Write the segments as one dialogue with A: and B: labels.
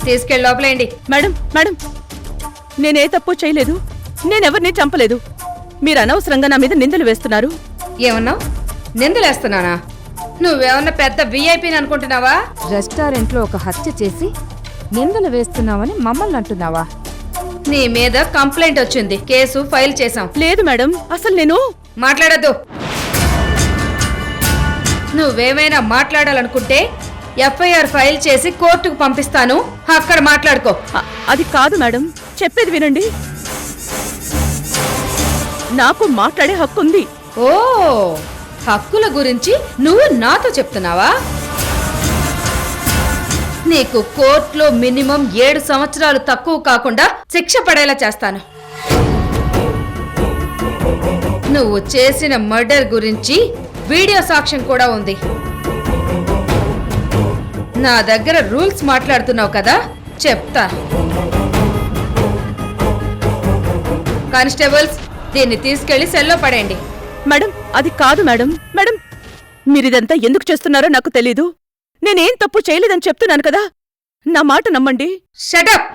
A: తీసుకెళ్ళి లోపలేండి.
B: Madam madam, నేనే తప్పు చేయలేదు. నేనెవరిని చంపలేదు. మీరు అనవసరంగా నా మీద నిందలు వేస్తున్నారు.
A: ఏమన్నావు? నిందలేస్తున్నానా? నువ్వేమన్నా పెద్ద విఐపిని అనుకుంటున్నావా?
C: రెస్టారెంట్లో ఒక హత్య చేసి నిందలు వేస్తున్నావని మమ్మల్ని అంటున్నావా?
A: నీ మీద కంప్లైంట్ వచ్చింది, కేసు ఫైల్ చేశాం.
B: లేదు మేడం, అసలు నేను
A: మాట్లాడద్దు. నువ్వేమైనా మాట్లాడాలనుకుంటే ఎఫ్ఐఆర్ ఫైల్ చేసి కోర్టుకు పంపిస్తాను, అక్కడ మాట్లాడుకో.
B: అది కాదు మేడం, చెప్పేది వినండి. నాకు మాట్లాడే హక్కు ఉంది.
A: ఓ, హక్కుల గురించి నువ్వు నాతో చెప్తున్నావా? నీకు కోర్టులో మినిమం 7 సంవత్సరాలు తక్కువ కాకుండా శిక్ష పడేలా చేస్తాను. నువ్వు చేసిన మర్డర్ గురించి వీడియో సాక్ష్యం కూడా ఉంది. నా దగ్గర రూల్స్ మాట్లాడుతున్నావు కదా, చెప్తా. కానిస్టేబుల్స్, దీన్ని తీసుకెళ్లి సెల్లో పడేయండి.
B: మేడం, అది కాదు మేడం. మేడం, మీరిదంతా ఎందుకు చేస్తున్నారో నాకు తెలీదు. నేనేం తప్పు చేయలేదని చెప్తున్నాను కదా, నా మాట నమ్మండి.
A: షటప్!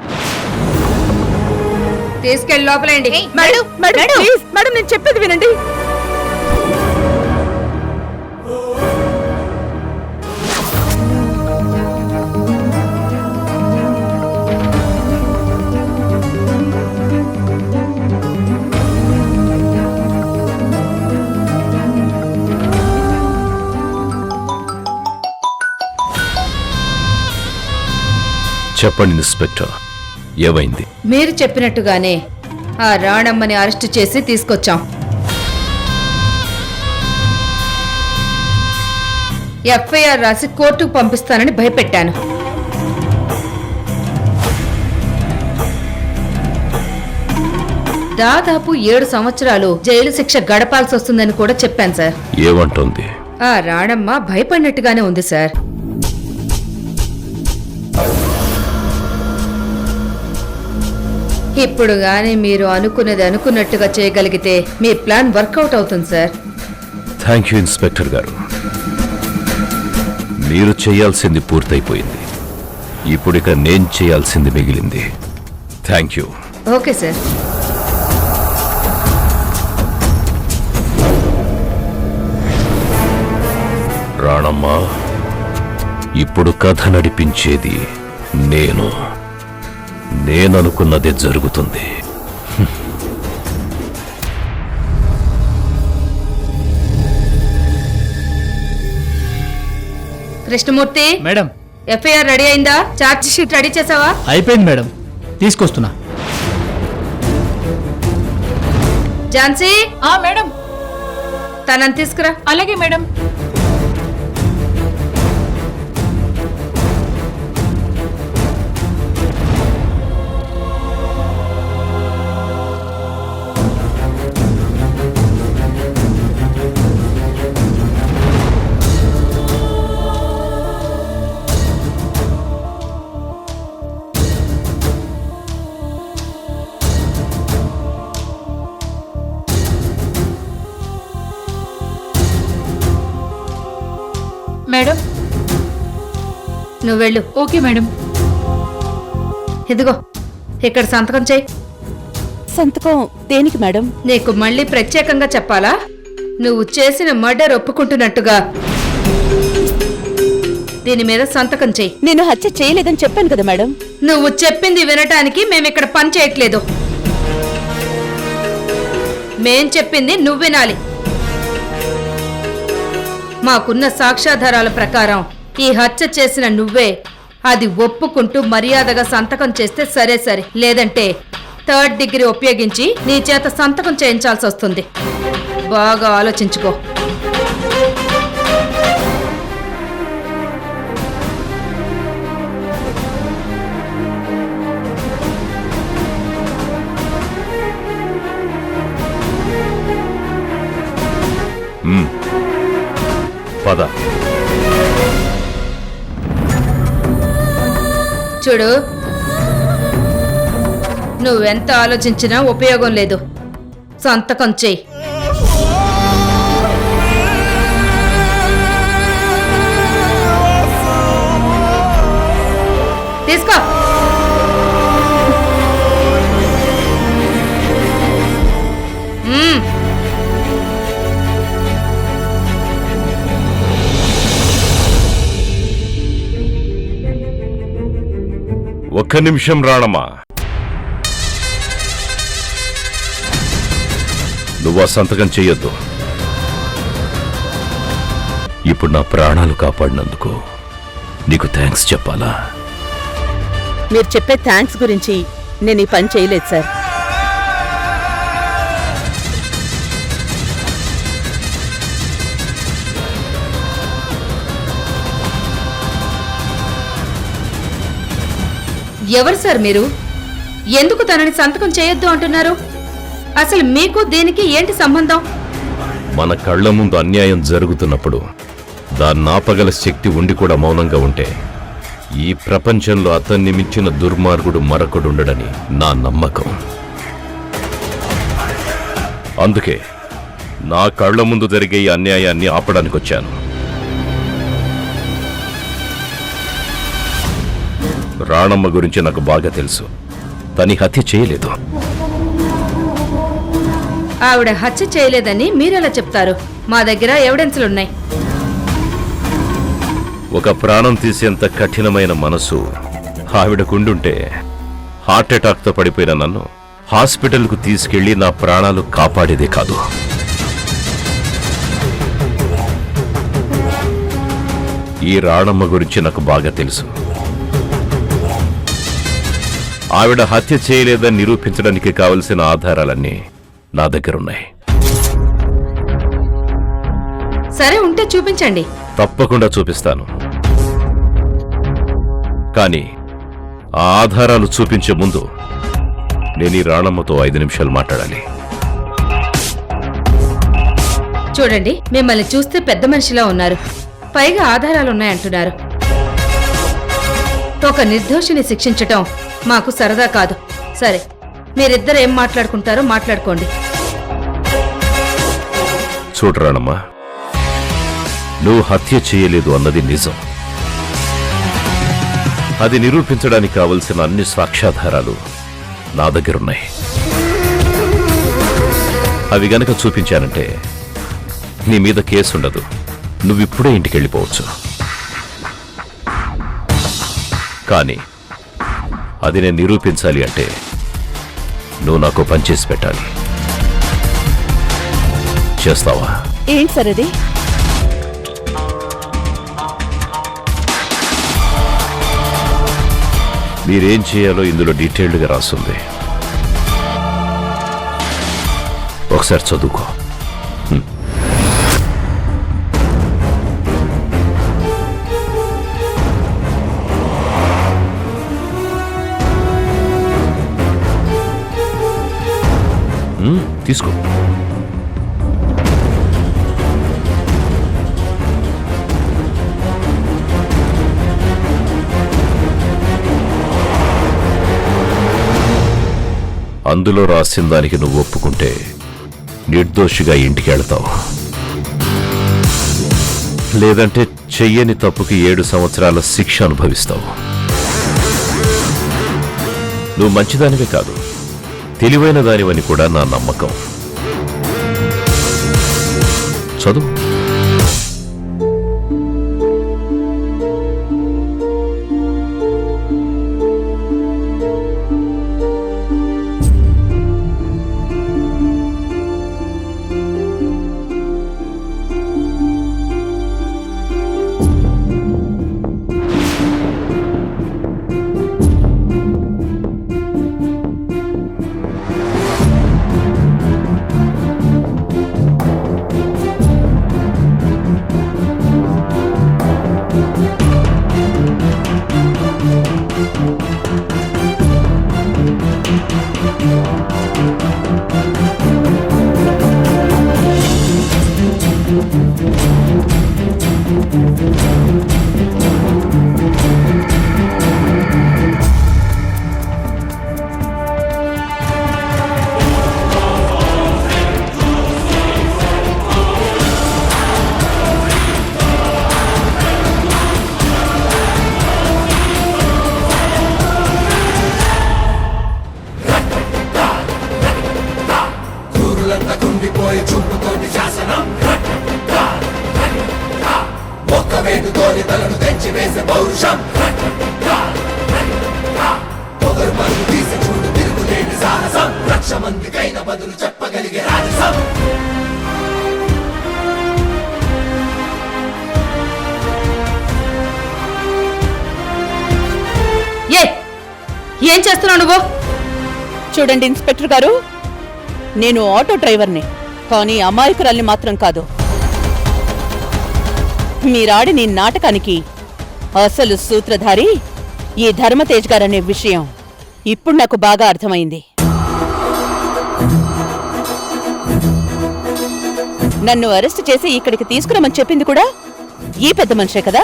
A: తీసుకెళ్లి లోపలేండి.
B: మేడం మేడం ప్లీజ్ మేడం, నేను చెప్పేది వినండి.
D: చెప్పండి ఇన్స్పెక్టర్, ఏమైంది?
A: మీరు చెప్పినట్టుగానే ఆ రాణమ్మని అరెస్టు చేసి తీసుకొచ్చాం. ఎఫ్ఐఆర్ రాసి కోర్టుకు పంపిస్తానని భయపెట్టాను. దాదాపు 7 సంవత్సరాలు జైలు శిక్ష గడపాల్సి వస్తుందని కూడా చెప్పాను సార్.
D: ఏమంటోంది?
A: ఆ రాణమ్మ భయపడినట్టుగానే ఉంది సార్. ఇప్పుడు గాని మీరు అనుకున్నది అనుకున్నట్టుగా చేయగలిగితే మీ ప్లాన్ వర్కౌట్ అవుతుంది సార్.
D: థ్యాంక్ యూ ఇన్స్పెక్టర్ గారు. మీరు చేయాల్సింది పూర్తయిపోయింది. ఇప్పుడిక నేను చేయాల్సింది మిగిలింది. Thank you.
A: Okay sir.
D: Ranamma, ఇప్పుడు కథ నడిపించేది నేననుకున్నదే జరుగుతుంది.
A: కృష్ణమూర్తి
E: మేడం,
A: ఎఫ్ఐఆర్ రెడీ అయిందా? ఛార్జ్ షీట్ రెడీ చేసావా?
E: అయిపోయింది మేడం, తీసుకొస్తున్నా.
A: ఝాన్సీ,
F: మేడం.
A: తనని తీసుకురా.
F: అలాగే మేడం. మేడం,
A: నువ్వు వెళ్ళు.
F: Okay madam.
A: ఇదిగో ఇక్కడ సంతకం చేయి.
B: సంతకం దేనికి మేడం?
A: నీకు మళ్ళీ ప్రత్యేకంగా చెప్పాలా? నువ్వు చేసిన మర్డర్ ఒప్పుకుంటున్నట్టుగా దీని మీద సంతకం చేయి.
B: నేను హత్య చేయలేదని చెప్పాను కదా మేడం.
A: నువ్వు చెప్పింది వినటానికి మేమిక్కడ పని చేయట్లేదు. మేం చెప్పింది నువ్వు వినాలి. మాకున్న సాక్ష్యాధారాల ప్రకారం ఈ హత్య చేసిన నువ్వే. అది ఒప్పుకుంటూ మర్యాదగా సంతకం చేస్తే సరే, లేదంటే 3rd డిగ్రీ ఉపయోగించి నీ చేత సంతకం చేయించాల్సి వస్తుంది. బాగా ఆలోచించుకో.
D: పద.
A: చూడు, నువ్వెంత ఆలోచించినా ఉపయోగం లేదు. సంతకం చెయ్యి. తీసుకో.
D: ఒక్క నిమిషం రాణమ్మా. నువ్వు ఆ సంతకం చెయ్యొద్దు. ఇప్పుడు నా ప్రాణాలు కాపాడినందుకు నీకు థ్యాంక్స్ చెప్పాలా?
B: మీరు చెప్పే థ్యాంక్స్ గురించి నేను ఈ పని చేయలేదు సార్.
A: ఎవరు సార్ మీరు? ఎందుకు తనని సంతకం చేయొద్దు అంటున్నారు? అసలు మీకు దీనికి ఏంటి సంబంధం?
D: మన కళ్ల ముందు అన్యాయం జరుగుతున్నప్పుడు దాన్ని ఆపగల శక్తి ఉండి కూడా మౌనంగా ఉంటే ఈ ప్రపంచంలో అతన్ని మించిన దుర్మార్గుడు మరొకడుండడని నా నమ్మకం. అందుకే నా కళ్ల ముందు జరిగే ఈ అన్యాయాన్ని ఆపడానికి వచ్చాను. రాణమ్మ గురించి నాకు బాగా తెలుసు. తని హత్య చేయలేదు.
A: ఆవిడ హత్య చేయలేదని మీరెలా చెప్తారు? మా దగ్గర ఎవిడెన్స్లున్నాయి.
D: ఒక ప్రాణం తీసేంత కఠినమైన మనసు ఆవిడకుండుంటే హార్ట్అటాక్తో పడిపోయిన నన్ను హాస్పిటల్కు తీసుకెళ్లి నా ప్రాణాలు కాపాడేదే కాదు. ఈ రాణమ్మ గురించి నాకు బాగా తెలుసు. ఆవిడ హత్య చేయలేదని నిరూపించడానికి కావలసిన ఆధారాలన్నీ నా దగ్గరున్నాయి.
A: సరే, ఉంటే చూపించండి.
D: తప్పకుండా చూపిస్తాను. కానీ ఆ ఆధారాలు చూపించే ముందు నేను ఈ రాణమ్మతో 5 నిమిషాలు మాట్లాడాలి.
A: చూడండి, మిమ్మల్ని చూస్తే పెద్ద మనిషిలా ఉన్నారు. పైగా ఆధారాలున్నాయంటున్నారు. ఒక నిర్దోషిని శిక్షించటం మాకు సరదా కాదు. సరే, మీరిద్దరు ఏం మాట్లాడుకుంటారో మాట్లాడుకోండి.
D: చూడు రాణమ్మా, నువ్వు హత్య చేయలేదు అన్నది నిజం. అది నిరూపించడానికి కావలసిన అన్ని సాక్ష్యాధారాలు నా దగ్గరున్నాయి. అవి గనక చూపించానంటే నీ మీద కేసుండదు. నువ్విప్పుడే ఇంటికెళ్ళిపోవచ్చు. కానీ అది నేను నిరూపించాలి అంటే నువ్వు నాకు పని చేసి పెట్టాలి. చేస్తావా?
B: ఏంటి సార్ అది?
D: మీరేం చేయాలో ఇందులో డీటెయిల్డ్గా రాస్తుంది. ఒకసారి చదువుకో. తీసుకో. అందులో రాసిన దానికి నువ్వు ఒప్పుకుంటే నిర్దోషిగా ఇంటికి వెళతావు. లేదంటే చెయ్యని తప్పుకి 7 సంవత్సరాల శిక్ష అనుభవిస్తావు. నువ్వు మంచిదానివే కాదు, తెలివైన దానివని కూడా నా నమ్మకం. చదువు.
A: ఏ ఏం చేస్తున్నావు నువ్వు?
B: చూడండి ఇన్స్పెక్టర్ గారు, నేను ఆటో డ్రైవర్ని, కానీ అమాయకురాల్ని మాత్రం కాదు. మీరాడిన ఈ నాటకానికి అసలు సూత్రధారి ఈ ధర్మతేజ్ గారనే విషయం ఇప్పుడు నాకు బాగా అర్థమైంది. నన్ను అరెస్ట్ చేసి ఇక్కడికి తీసుకురమని చెప్పింది కూడా ఈ పెద్ద మనిషే కదా?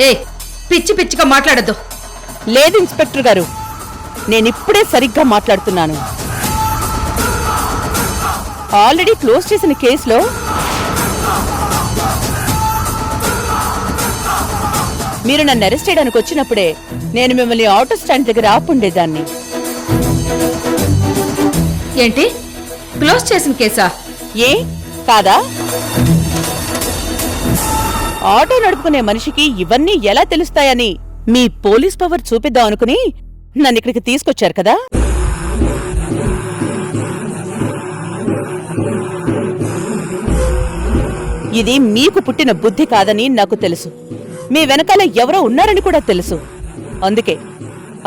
A: ఏ పిచ్చి పిచ్చిగా మాట్లాడద్దు.
B: లేదు ఇన్స్పెక్టర్ గారు, నేనిప్పుడే సరిగ్గా మాట్లాడుతున్నాను. ఆల్రెడీ క్లోజ్ చేసిన కేసులో మీరు నన్ను అరెస్ట్ చేయడానికి వచ్చినప్పుడే నేను మిమ్మల్ని ఆటో స్టాండ్ దగ్గర ఆపుండేదాన్ని.
A: ఏంటి క్లోజ్ చేసిన కేసా?
B: ఏ కాదా? ఆటో నడుపుకునే మనిషికి ఇవన్నీ ఎలా తెలుస్తాయని మీ పోలీస్ పవర్ చూపిద్దాం అనుకుని నన్ను ఇక్కడికి తీసుకొచ్చారు కదా? ఇది మీకు పుట్టిన బుద్ధి కాదని నాకు తెలుసు. మీ వెనకాల ఎవరో ఉన్నారని కూడా తెలుసు. అందుకే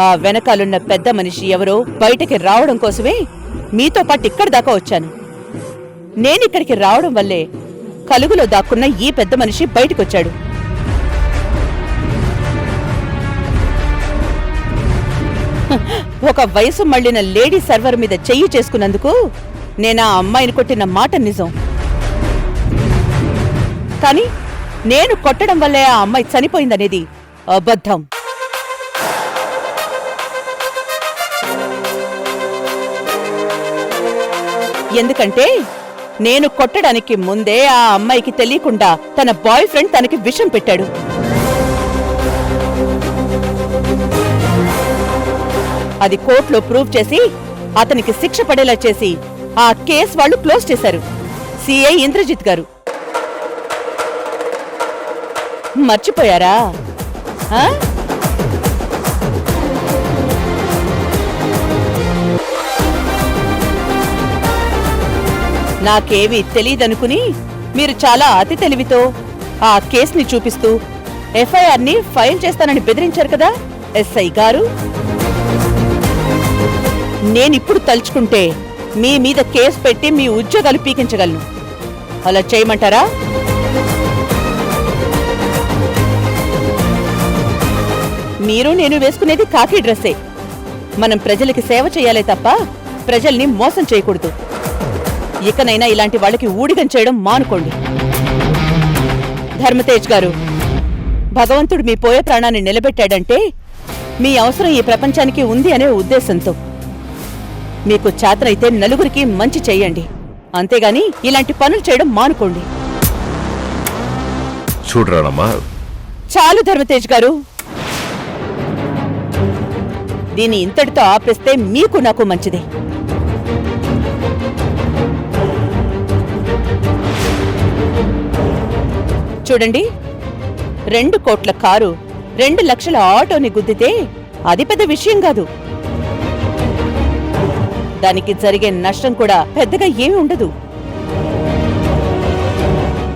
B: ఆ వెనకాలున్న పెద్ద మనిషి ఎవరో బయటకి రావడం కోసమే మీతో పాటు ఇక్కడి దాకా వచ్చాను. నేనిక్కడికి రావడం వల్లే కలుగులో దాక్కున్న ఈ పెద్ద మనిషి బయటకొచ్చాడు. ఒక వయసు మళ్లిన లేడీ సర్వర్ మీద చెయ్యి చేసుకున్నందుకు నేనా అమ్మాయిని కొట్టిన మాట నిజం. కాని నేను కొట్టడం వల్లే ఆ అమ్మాయి చనిపోయిందనేది అబద్ధం. ఎందుకంటే నేను కొట్టడానికి ముందే ఆ అమ్మాయికి తెలియకుండా తన బాయ్ ఫ్రెండ్ తనకి విషం పెట్టాడు. అది కోర్టులో ప్రూవ్ చేసి అతనికి శిక్ష పడేలా చేసి ఆ కేసు వాళ్ళు క్లోజ్ చేశారు. సిఐ ఇంద్రజిత్ గారు. మర్చిపోయారా? నాకేమీ తెలీదనుకుని మీరు చాలా అతి తెలివితో ఆ కేసుని చూపిస్తూ ఎఫ్ఐఆర్ని ఫైల్ చేస్తానని బెదిరించారు కదా ఎస్ఐ గారు. నేనిప్పుడు తలుచుకుంటే మీ మీద కేసు పెట్టి మీ ఉద్యోగాలు పీకించగలను. అలా చేయమంటారా? మీరు నేను వేసుకునేది కాకి డ్రెస్సే. మనం ప్రజలకి సేవ చేయాలే తప్ప ప్రజల్ని మోసం చేయకూడదు. ఇకనైనా ఇలాంటి వాళ్ళకి ఊడిగం చేయడం మానుకోండి. ధర్మతేజ్ గారు, భగవంతుడు మీ పోయే ప్రాణాన్ని నిలబెట్టాడంటే మీ అవసరం ఈ ప్రపంచానికి ఉంది అనే ఉద్దేశంతో. మీకు చేతనైతే నలుగురికి మంచి చెయ్యండి, అంతేగాని ఇలాంటి పనులు చేయడం మానుకోండి.
D: చూడరానమ్మా,
B: చాలు ధర్మతేజ్ గారు. దీన్ని ఇంతటితో ఆపేస్తే మీకు నాకు మంచిదే. చూడండి, 2 కోట్ల కారు 2 లక్షల ఆటోని గుద్దితే అది పెద్ద విషయం కాదు. దానికి జరిగే నష్టం కూడా పెద్దగా ఏమీ ఉండదు.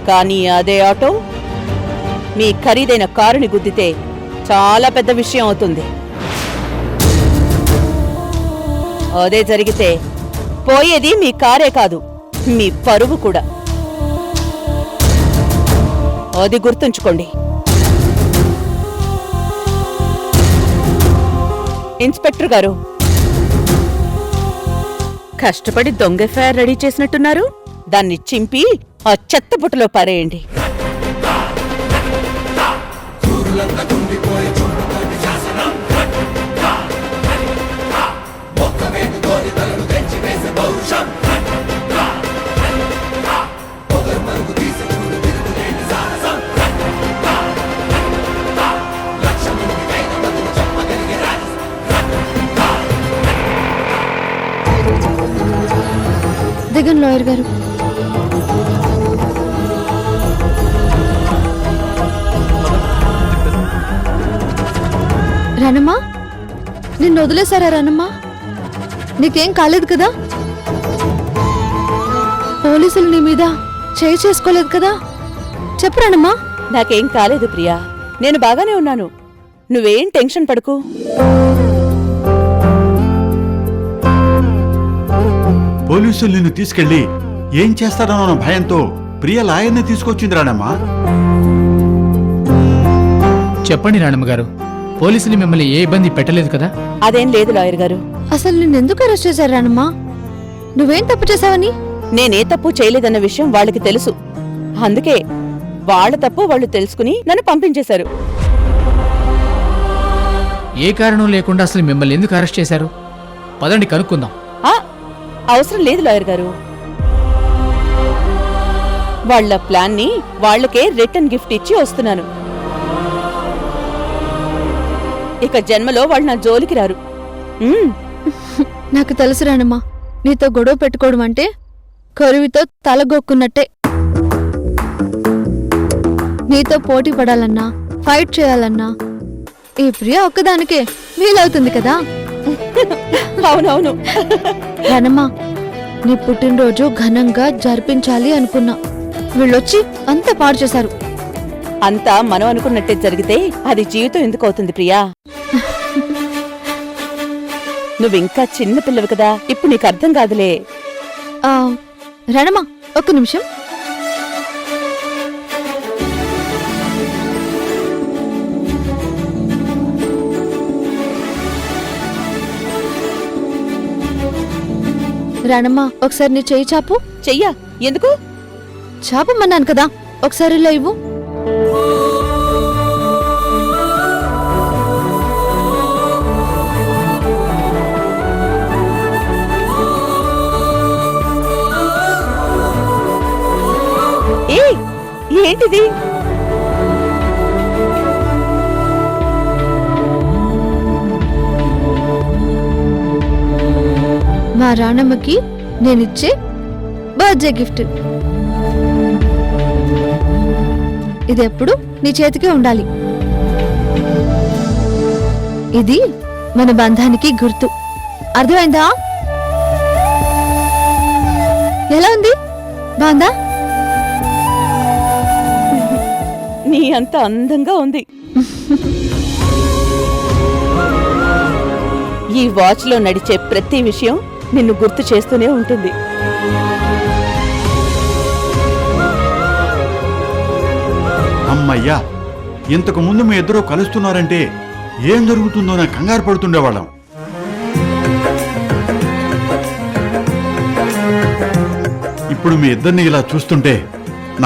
B: కానీ అదే ఆటో మీ ఖరీదైన కారుని గుద్దితే చాలా పెద్ద విషయం అవుతుంది. అదే జరిగితే పోయేది మీ కారే కాదు, మీ పరువు కూడా. అది గుర్తుంచుకోండి. ఇన్స్పెక్టర్ గారు, కష్టపడి దొంగ ఎఫ్ఐఆర్ రెడీ చేసినట్టున్నారు. దాన్ని చింపి ఆ చెత్త బుట్టలో పారేయండి.
C: దిగండి లాయర్ గారు. రణమా,
G: నిన్ను వదిలేశారా రానమ్మా? నీకేం కాలేదు కదా? పోలీసులు నీ మీద చేయి చేసుకోలేదు కదా? చెప్పు రానమ్మా.
B: నాకేం కాలేదు ప్రియా, నేను బాగానే ఉన్నాను. నువ్వేం టెన్షన్ పడకు.
H: పోలీసులు నిన్ను తీసుకెళ్లి ఏం చేస్తారన్న భయంతో ప్రియ లాయర్ని తీసుకొచ్చింది రానమ్మా.
E: చెప్పండి నానమ్మ గారు, పోలీసులు మిమ్మల్ని ఏ ఇబ్బంది పెట్టలేదు కదా?
B: అదేం లేదు లాయర్ గారు.
G: అసలు నిన్నెందుకు అరెస్ట్ చేశారు రానమ్మా? నువ్వేం తప్పు చేశావని?
B: నేనే తప్పు చేయలేదన్న విషయం వాళ్ళకి తెలుసు. అందుకే వాళ్ళ తప్పు వాళ్ళు తెలుసుకుని నన్ను పంపించేశారు.
E: ఏ కారణం లేకుండా అసలు మిమ్మల్ని ఎందుకు అరెస్ట్ చేశారు? పదండి కనుక్కుందాం.
B: ఆ, అవసరం లేదు లాయర్ గారు. వాళ్ళ ప్లాన్ ని వాళ్ళకే రిటర్న్ గిఫ్ట్ ఇచ్చి వస్తున్నాను. ఇక జన్మలో వాళ్ళు నా జోలికి రారు.
G: నాకు తెలుసు రానమ్మా, నీతో గొడవ పెట్టుకోవడం అంటే కరువితో తలగొక్కున్నట్టే. నీతో పోటీ పడాలన్నా, ఫైట్ చేయాలన్నా ఈ ప్రియ ఒక్కదానికే వీలవుతుంది కదా.
B: అవునవును.
G: రానమ్మా, నీ పుట్టినరోజు ఘనంగా జరిపించాలి అనుకున్నా. వీళ్ళొచ్చి అంతా పాడు చేశారు.
B: అంతా మనం అనుకున్నట్టే జరిగితే అది జీవితం ఎందుకు అవుతుంది ప్రియా? నువ్వింకా చిన్న పిల్లవి కదా, ఇప్పుడు నీకు అర్థం కాదులే.
G: రానమ్మా, ఒక్క నిమిషం. రానమ్మా, ఒకసారి నీ చెయ్యి చాపు.
B: చెయ్యా? ఎందుకు?
G: చాపమన్నాను కదా, ఒకసారి ఇలా ఇవ్వు.
B: ఏంటిది?
G: మా రాణమ్మకి నేనిచ్చే బర్త్డే గిఫ్ట్. ఇది ఎప్పుడు నీ చేతికే ఉండాలి. ఇది మన బంధానికి గుర్తు. అర్థమైందా? ఎలా ఉంది? బాగుందా?
B: నీ అంత అందంగా ఉంది. ఈ వాచ్ లో నడిచే ప్రతి విషయం నిన్ను గుర్తు చేస్తూనే ఉంటుంది.
H: అమ్మయ్యా, ఇంతకు ముందు మీ ఇద్దరూ కలుస్తున్నారంటే ఏం జరుగుతుందో నాకు కంగారు పడుతుండేవాళ్ళం. ఇప్పుడు మీ ఇద్దరిని ఇలా చూస్తుంటే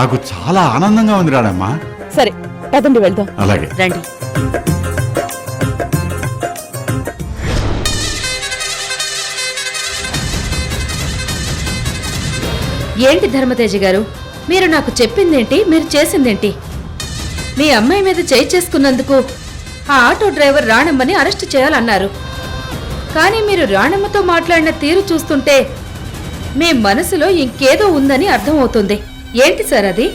H: నాకు చాలా ఆనందంగా ఉంది రానమ్మా.
B: సరే పదండి వెళ్దాం.
H: అలాగే
B: రండి.
A: ఏంటి ధర్మతేజ గారు, మీరు నాకు చెప్పిందేంటి, మీరు చేసిందేంటి? మీ అమ్మాయి మీద చేయి చేసుకున్నందుకు ఆ ఆటో డ్రైవర్ రాణమ్మని అరెస్ట్ చేయాలన్నారు. కానీ మీరు రాణమ్మతో మాట్లాడిన తీరు చూస్తుంటే మీ మనసులో ఇంకేదో ఉందని అర్థమవుతుంది. ఏంటి సార్ అది?